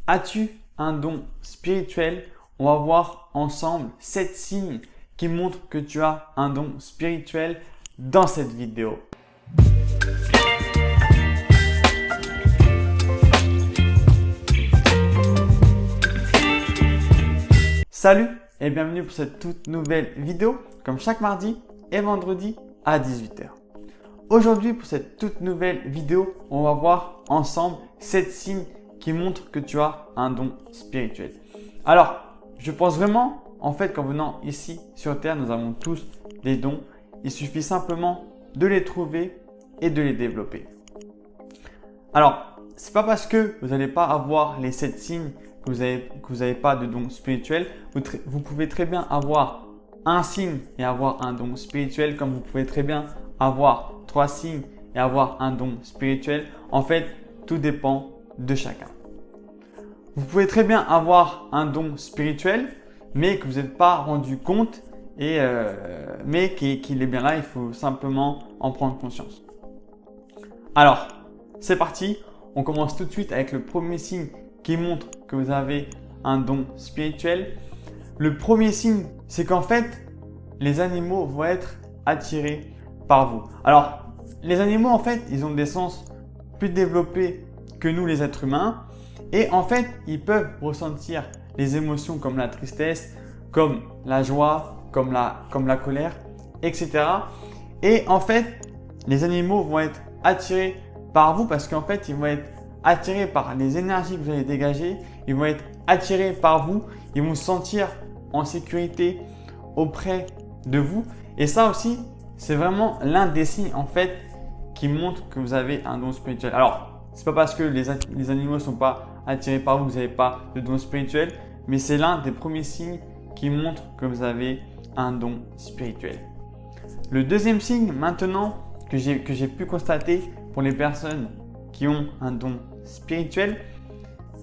As-tu un don spirituel? On va voir ensemble 7 signes qui montrent que tu as un don spirituel dans cette vidéo. Salut et bienvenue pour cette toute nouvelle vidéo, comme chaque mardi et vendredi à 18 h. Aujourd'hui, pour cette toute nouvelle vidéo, on va voir ensemble 7 signes qui montrent que tu as un don spirituel. Alors, je pense vraiment, en fait, qu'en venant ici sur Terre, nous avons tous des dons. Il suffit simplement de les trouver et de les développer. Alors, ce n'est pas parce que vous n'allez pas avoir les 7 signes que vous n'avez pas de don spirituel. Vous pouvez très bien avoir un signe et avoir un don spirituel, comme vous pouvez très bien avoir 3 signes et avoir un don spirituel. En fait, tout dépend de chacun. Vous pouvez très bien avoir un don spirituel, mais que vous n'êtes pas rendu compte, mais qu'il est bien là, il faut simplement en prendre conscience. Alors, c'est parti, on commence tout de suite avec le premier signe qui montre que vous avez un don spirituel. Le premier signe, c'est qu'en fait, les animaux vont être attirés par vous. Alors, les animaux, en fait, ils ont des sens plus développés que nous, les êtres humains. Et en fait, ils peuvent ressentir les émotions comme la tristesse, comme la joie, comme la colère, etc. Et en fait, les animaux vont être attirés par vous parce qu'en fait, ils vont être attirés par les énergies que vous allez dégager. Ils vont être attirés par vous. Ils vont se sentir en sécurité auprès de vous. Et ça aussi, c'est vraiment l'un des signes en fait qui montre que vous avez un don spirituel. Alors, c'est pas parce que les animaux ne sont pas attirés par vous que vous n'avez pas de don spirituel, mais c'est l'un des premiers signes qui montre que vous avez un don spirituel. Le deuxième signe maintenant que j'ai pu constater pour les personnes qui ont un don spirituel,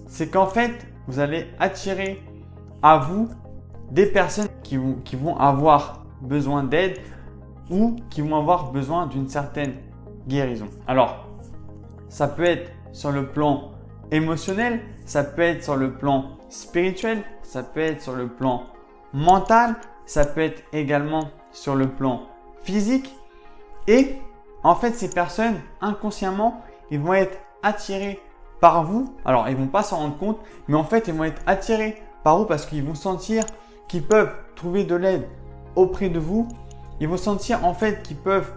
c'est qu'en fait, vous allez attirer à vous des personnes qui vont avoir besoin d'aide ou qui vont avoir besoin d'une certaine guérison. Alors, ça peut être sur le plan émotionnel, ça peut être sur le plan spirituel, ça peut être sur le plan mental, ça peut être également sur le plan physique. Et en fait, ces personnes, inconsciemment, ils vont être attirés par vous. Alors, ils ne vont pas s'en rendre compte, mais en fait, ils vont être attirés par vous parce qu'ils vont sentir qu'ils peuvent trouver de l'aide auprès de vous. Ils vont sentir en fait qu'ils peuvent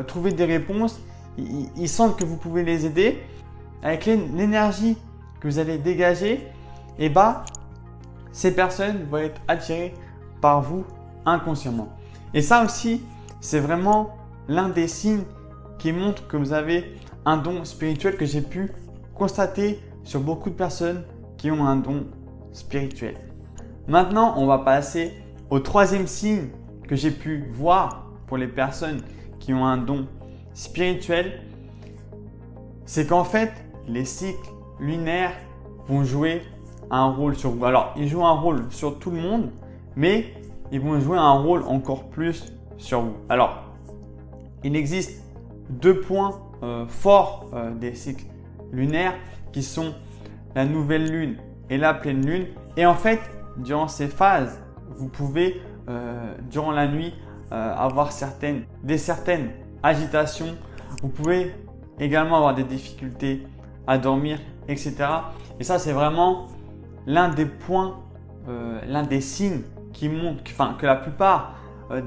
trouver des réponses. Ils sentent que vous pouvez les aider. Avec l'énergie que vous allez dégager, et ces personnes vont être attirées par vous inconsciemment. Et ça aussi, c'est vraiment l'un des signes qui montre que vous avez un don spirituel que j'ai pu constater sur beaucoup de personnes qui ont un don spirituel. Maintenant, on va passer au troisième signe que j'ai pu voir pour les personnes qui ont un don spirituel. C'est qu'en fait, les cycles lunaires vont jouer un rôle sur vous. Alors, ils jouent un rôle sur tout le monde, mais ils vont jouer un rôle encore plus sur vous. Alors, il existe 2 points forts des cycles lunaires qui sont la nouvelle lune et la pleine lune. Et en fait, durant ces phases, vous pouvez, durant la nuit, avoir certaines agitations. Vous pouvez également avoir des difficultés à dormir, etc. Et ça, c'est vraiment l'un des points, l'un des signes qui montrent que la plupart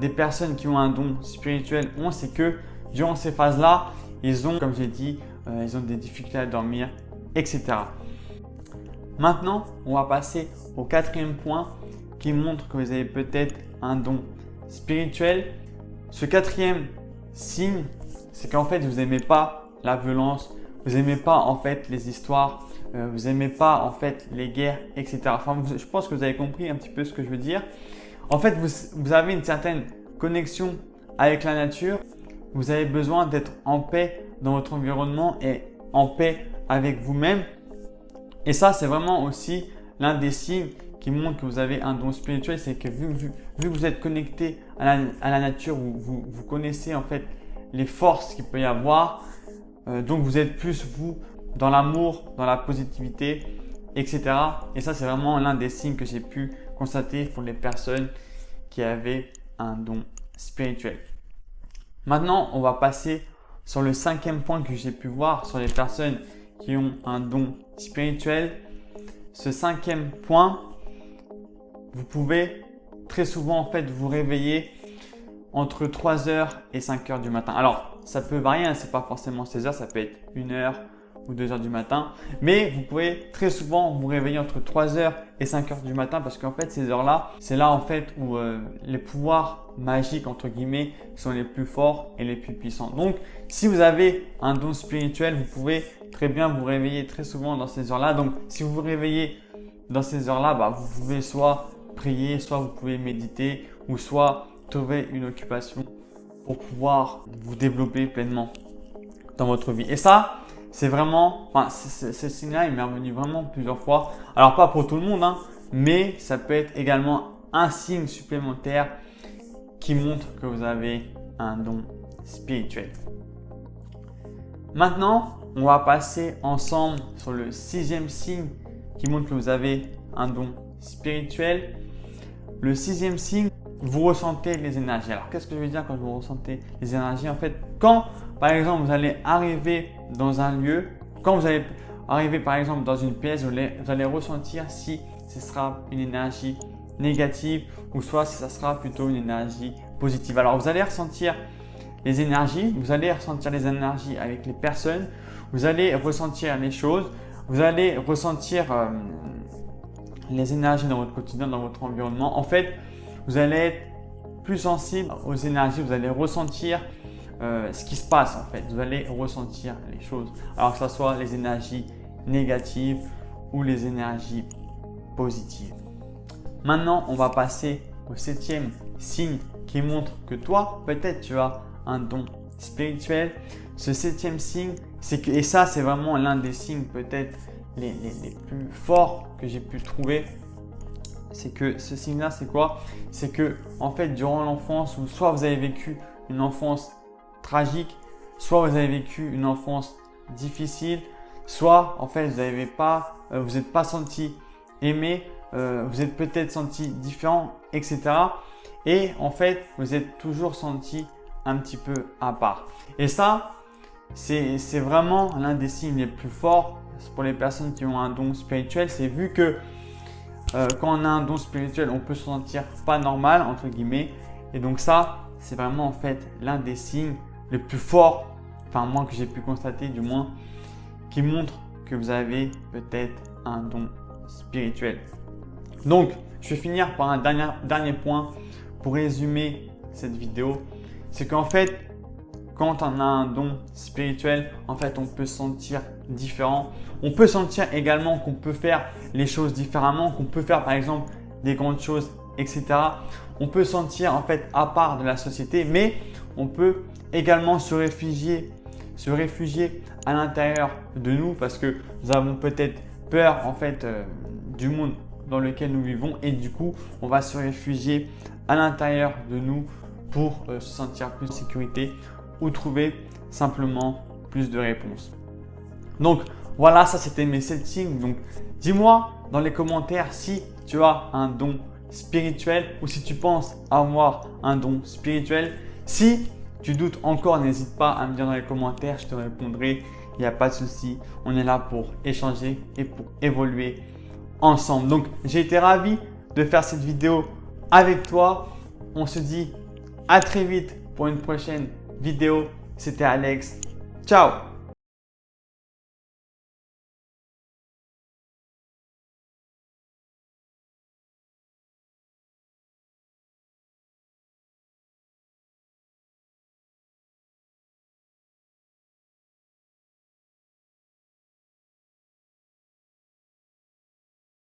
des personnes qui ont un don spirituel ont, c'est que durant ces phases-là, ils ont, comme j'ai dit, ils ont des difficultés à dormir, etc. Maintenant, on va passer au 4e point qui montre que vous avez peut-être un don spirituel. Ce 4e signe, c'est qu'en fait, vous n'aimez pas la violence, vous n'aimez pas en fait les histoires, vous n'aimez pas en fait les guerres, etc. Enfin, je pense que vous avez compris un petit peu ce que je veux dire. En fait, vous avez une certaine connexion avec la nature. Vous avez besoin d'être en paix dans votre environnement et en paix avec vous-même. Et ça, c'est vraiment aussi l'un des signes qui montre que vous avez un don spirituel. C'est que vu que vous êtes connecté à la nature, vous connaissez en fait les forces qu'il peut y avoir. Donc, vous êtes plus vous dans l'amour, dans la positivité etc. Et ça, c'est vraiment l'un des signes que j'ai pu constater pour les personnes qui avaient un don spirituel. Maintenant, on va passer sur le 5e point que j'ai pu voir sur les personnes qui ont un don spirituel. Ce 5e point, vous pouvez très souvent en fait vous réveiller entre 3h et 5h du matin. Alors, ça peut varier, hein, c'est pas forcément 16h, ça peut être 1h ou 2h du matin. Mais vous pouvez très souvent vous réveiller entre 3h et 5h du matin parce qu'en fait, ces heures-là, c'est là en fait où les pouvoirs magiques, entre guillemets, sont les plus forts et les plus puissants. Donc, si vous avez un don spirituel, vous pouvez très bien vous réveiller très souvent dans ces heures-là. Donc, si vous vous réveillez dans ces heures-là, vous pouvez soit prier, soit vous pouvez méditer ou soit trouver une occupation pour pouvoir vous développer pleinement dans votre vie. Et ça, c'est vraiment, ce signe-là, il m'est revenu vraiment plusieurs fois. Alors, pas pour tout le monde, hein, mais ça peut être également un signe supplémentaire qui montre que vous avez un don spirituel. Maintenant, on va passer ensemble sur le 6e signe qui montre que vous avez un don spirituel. Le 6e signe, vous ressentez les énergies. Alors, qu'est-ce que je veux dire quand vous ressentez les énergies? En fait, quand, par exemple, vous allez arriver dans un lieu, quand vous allez arriver, par exemple, dans une pièce, vous allez ressentir si ce sera une énergie négative ou soit si ça sera plutôt une énergie positive. Alors, vous allez ressentir les énergies, avec les personnes, vous allez ressentir les choses, vous allez ressentir les énergies dans votre quotidien, dans votre environnement. En fait, vous allez être plus sensible aux énergies, vous allez ressentir ce qui se passe en fait. Vous allez ressentir les choses. Alors que ce soit les énergies négatives ou les énergies positives. Maintenant, on va passer au 7e signe qui montre que toi, peut-être tu as un don spirituel. Ce 7e signe, c'est que, et ça c'est vraiment l'un des signes peut-être les plus forts que j'ai pu trouver, c'est que ce signe-là, c'est quoi? C'est que en fait, durant l'enfance, ou soit vous avez vécu une enfance tragique, soit vous avez vécu une enfance difficile, soit en fait vous n'êtes pas senti aimé, vous êtes peut-être senti différent, etc. Et en fait, vous êtes toujours senti un petit peu à part. Et ça, c'est vraiment l'un des signes les plus forts pour les personnes qui ont un don spirituel. C'est vu que quand on a un don spirituel, on peut se sentir pas normal, entre guillemets. Et donc ça, c'est vraiment en fait l'un des signes les plus forts, enfin moi que j'ai pu constater du moins, qui montre que vous avez peut-être un don spirituel. Donc, je vais finir par un dernier point pour résumer cette vidéo. C'est qu'en fait, quand on a un don spirituel, en fait, on peut se sentir différent. On peut sentir également qu'on peut faire les choses différemment, qu'on peut faire par exemple des grandes choses, etc. On peut se sentir en fait à part de la société, mais on peut également se réfugier à l'intérieur de nous parce que nous avons peut-être peur en fait du monde dans lequel nous vivons et du coup, on va se réfugier à l'intérieur de nous pour se sentir plus en sécurité ou trouver simplement plus de réponses. Donc voilà, ça c'était mes 7 signes. Donc dis-moi dans les commentaires si tu as un don spirituel ou si tu penses avoir un don spirituel. Si tu doutes encore, n'hésite pas à me dire dans les commentaires, je te répondrai. Il n'y a pas de souci, on est là pour échanger et pour évoluer ensemble. Donc j'ai été ravi de faire cette vidéo avec toi. On se dit à très vite pour une prochaine vidéo. C'était Alex. Ciao!